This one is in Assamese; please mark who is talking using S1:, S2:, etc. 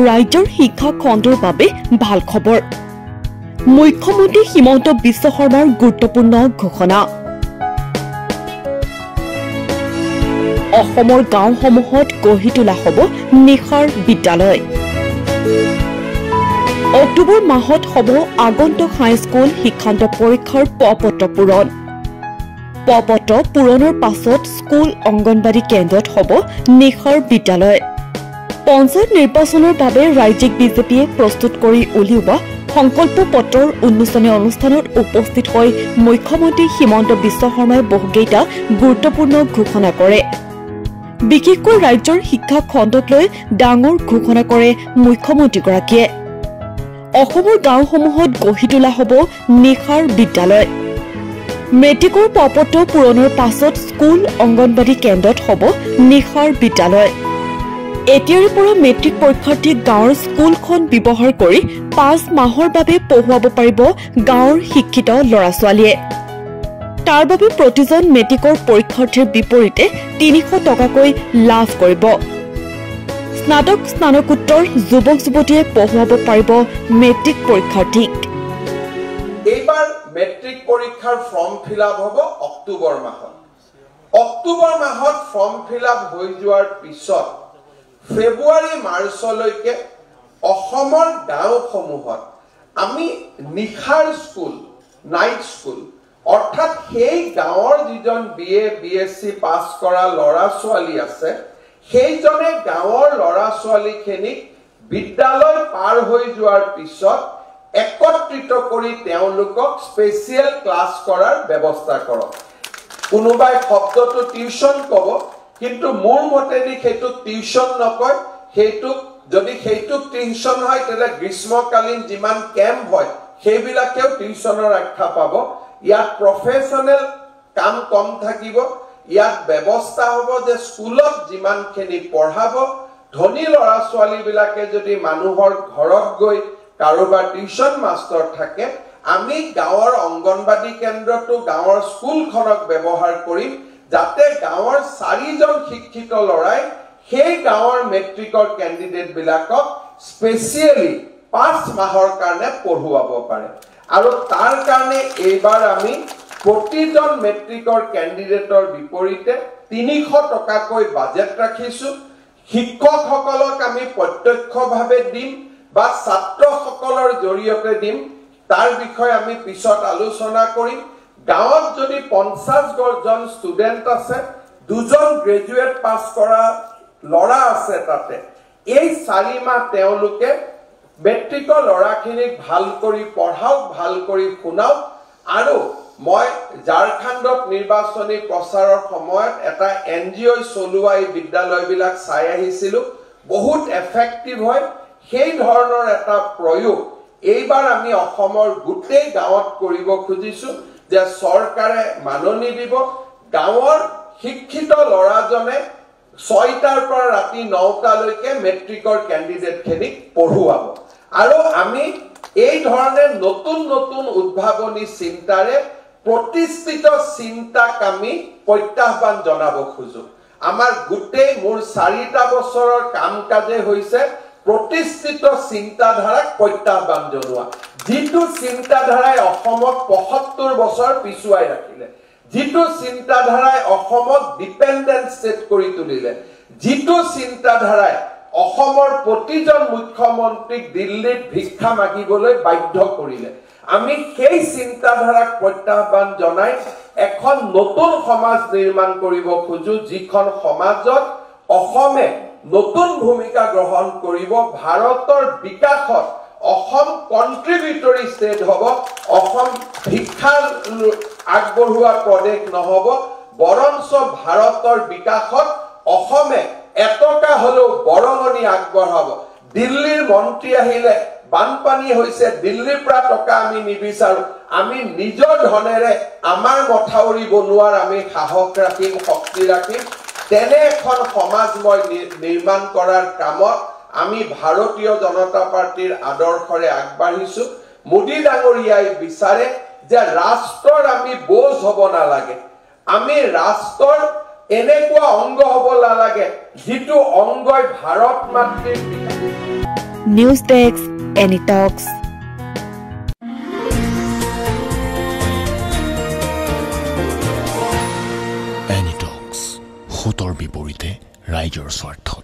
S1: ৰাজ্যৰ শিক্ষা খণ্ডৰ বাবে ভাল খবৰ। মুখ্যমন্ত্ৰী হিমন্ত বিশ্ব শৰ্মাৰ গুৰুত্বপূৰ্ণ ঘোষণা। অসমৰ গাঁওসমূহত গঢ়ি তোলা হ'ব নিশাৰ বিদ্যালয়। অক্টোবৰ মাহত হ'ব আগন্তুক হাইস্কুল শিক্ষান্ত পৰীক্ষাৰ প্ৰপত্ৰ পূৰণ। প্ৰপত্ৰ পূৰণৰ পাছত স্কুল অংগনবাড়ী কেন্দ্ৰত হ'ব নিশাৰ বিদ্যালয়। পঞ্চায়ত নিৰ্বাচনৰ বাবে ৰাজ্যিক বিজেপিয়ে প্ৰস্তুত কৰি উলিওৱা সংকল্প পত্ৰৰ উন্মোচনী অনুষ্ঠানত উপস্থিত হৈ মুখ্যমন্ত্ৰী হিমন্ত বিশ্ব শৰ্মাই বহুকেইটা গুৰুত্বপূৰ্ণ ঘোষণা কৰে। বিশেষকৈ ৰাজ্যৰ শিক্ষা খণ্ডক লৈ ডাঙৰ ঘোষণা কৰে মুখ্যমন্ত্ৰীগৰাকীয়ে। অসমৰ গাঁওসমূহত গঢ়ি তোলা হ'ব নিশাৰ বিদ্যালয়। মেট্ৰিকৰ প্ৰপত্ৰ পূৰণৰ পাছত স্কুল অংগনবাড়ী কেন্দ্ৰত হ'ব নিশাৰ বিদ্যালয়। এতিয়াৰে পৰা মেট্ৰিক পৰীক্ষাৰ্থীক গাঁৱৰ স্কুলখন ব্যৱহাৰ কৰি 5 মাহৰ বাবে পঢ়ুৱাব পাৰিব গাঁৱৰ শিক্ষিত ল'ৰা-ছোৱালীয়ে। তাৰ বাবে প্ৰতিজন মেট্ৰিকৰ পৰীক্ষাৰ্থীৰ বিপৰীতে 300 টকাকৈ লাভ কৰিব। স্নাতক স্নাতকোত্তৰ যুৱক-যুৱতীয়ে পঢ়ুৱাব পাৰিব মেট্ৰিক পৰীক্ষাৰ্থীক।
S2: এইবাৰ মেট্ৰিক পৰীক্ষাৰ ফৰ্ম ফিলআপ হ'ব অক্টোবৰ মাহত। অক্টোবৰ মাহত ফৰ্ম ফিলআপ হৈ যোৱাৰ পিছত ফেব্ৰুৱাৰী মাৰ্চলৈকে অসমৰ গাঁওসমূহত আমি নিশাৰ স্কুল, নাইট স্কুল, অৰ্থাৎ সেই গাঁৱৰ যিজন BA BSc পাছ কৰা ল'ৰা-ছোৱালী আছে সেইজনে গাঁৱৰ ল'ৰা-ছোৱালীখিনিক বিদ্যালয় পাৰ হৈ যোৱাৰ পিছত একত্ৰিত কৰি তেওঁলোকক স্পেচিয়েল ক্লাছ কৰাৰ ব্যৱস্থা কৰক। কোনোবাই শব্দটো টিউচন ক'ব, কিন্তু মোৰ মতেদি সেইটো টিউচন নকয়, যদি সেইটোক টিউচন হয় তেতিয়াহ'লে গ্ৰীষ্মকালীন যিমান কেম্প হয় সেইবিলাকেও টিউচনৰ আখ্যা পাব। ইয়াত প্ৰফেচনেল কাম কম থাকিব। ইয়াত ব্যৱস্থা হ'ব যে স্কুলত যিমানখিনি পঢ়াব, ধনী ল'ৰা-ছোৱালীবিলাকে যদি মানুহৰ ঘৰত গৈ কাৰোবাৰ টিউচন মাষ্টৰ থাকে, আমি গাঁৱৰ অংগনবাড়ী কেন্দ্ৰটো গাঁৱৰ স্কুলখনক ব্যৱহাৰ কৰিম, যাতে গাঁৱৰ 4জন শিক্ষিত ল'ৰাই সেই গাঁৱৰ মেট্ৰিকৰ কেণ্ডিডেট বিলাকক স্পেচিয়েলি 5 মাহৰ কাৰণে পঢ়ুৱাব পাৰে। আৰু তাৰ কাৰণে এইবাৰ আমি প্ৰতিজন মেট্ৰিকৰ কেণ্ডিডেটৰ বিপৰীতে 300 টকাকৈ বাজেট ৰাখিছো। শিক্ষকসকলক আমি প্ৰত্যক্ষভাৱে দিম বা ছাত্ৰসকলৰ জৰিয়তে দিম, তাৰ বিষয়ে আমি পিছত আলোচনা কৰিম। গাঁৱত যদি 50জন ষ্টুডেণ্ট আছে, 2জন গ্ৰেজুৱেট পাছ কৰা ল'ৰা আছে, তাতে এই 4 মাহ তেওঁলোকে মেট্ৰিকৰ ল'ৰাখিনিক ভাল কৰি পঢ়াওক, ভাল কৰি শুনাওক। আৰু মই ঝাৰখণ্ডত নিৰ্বাচনী প্ৰচাৰৰ সময়ত এটা NGO চলোৱা এই বিদ্যালয়বিলাক চাই আহিছিলো, বহুত এফেক্টিভ হয়। সেই ধৰণৰ এটা প্ৰয়োগ এইবাৰ আমি অসমৰ গোটেই গাঁৱত কৰিব খুজিছো যে চৰকাৰে মাননি দিব। গাঁৱৰ শিক্ষিত ল'ৰাজনে 6টাৰ পৰা ৰাতি 9টালৈকে মেট্ৰিকৰ কেণ্ডিডেটখিনিক পঢ়ুৱাব। আৰু আমি এই ধৰণে নতুন নতুন উদ্ভাৱনী চিন্তাৰে প্ৰতিষ্ঠিত চিন্তাক আমি প্ৰত্যাহ্বান জনাব খোজো। আমাৰ গোটেই মোৰ 4টা বছৰৰ কাম কাজে হৈছে প্ৰতিষ্ঠিত চিন্তাধাৰাক প্ৰত্যাহ্বান জনোৱা। যিটো চিন্তাধাৰাই অসমক 75 বছৰ পিছুৱাই ৰাখিলে, যিটো চিন্তাধাৰাই অসমক ডিপেণ্ডেন্ট ষ্টেট কৰি তুলিলে, যিটো চিন্তাধাৰাই অসমৰ প্ৰতিজন মুখ্যমন্ত্ৰীক দিল্লীত ভিক্ষা মাগিবলৈ বাধ্য কৰিলে, আমি সেই চিন্তাধাৰাক প্ৰত্যাহ্বান জনাই এখন নতুন সমাজ নিৰ্মাণ কৰিব খোজো, যিখন সমাজত অসমে নতুন ভূমিকা গ্ৰহণ কৰিব। ভাৰতৰ বিকাশত অসম কন্ট্ৰিবিউটৰী ষ্টেট হ'ব। অসম ভিক্ষা আগবঢ়োৱা প্ৰদেশ নহ'ব, বৰঞ্চ ভাৰতৰ বিকাশত অসমে এটকা হ'লেও বৰঙণি আগবঢ়াব। দিল্লীৰ মন্ত্ৰী আহিলে বানপানী হৈছে, দিল্লীৰ পৰা টকা আমি নিবিচাৰো, আমি নিজৰ ধনেৰে আমাৰ মথাউৰি বনোৱাৰ আমি সাহস ৰাখিম, শক্তি ৰাখিম। তেনে এখন সমাজ মই নিৰ্মাণ কৰাৰ কামত আমি ভাৰতীয় জনতা পাৰ্টিৰ আদৰ্শৰে আগবাঢ়িছো। মোদী ডাঙৰীয়াই বিচাৰে যে ৰাষ্ট্ৰৰ আমি বোজ হ'ব নালাগে, আমি ৰাষ্ট্ৰৰ এনেকুৱা অংগ হ'ব নালাগে যিটো অংগই ভাৰত মাতৃৰ
S1: নিউজ ডেস্ক, এনিটক্স।
S3: এনিটক্স, সোঁতৰ বিপৰীতে ৰাইজৰ স্বাৰ্থ।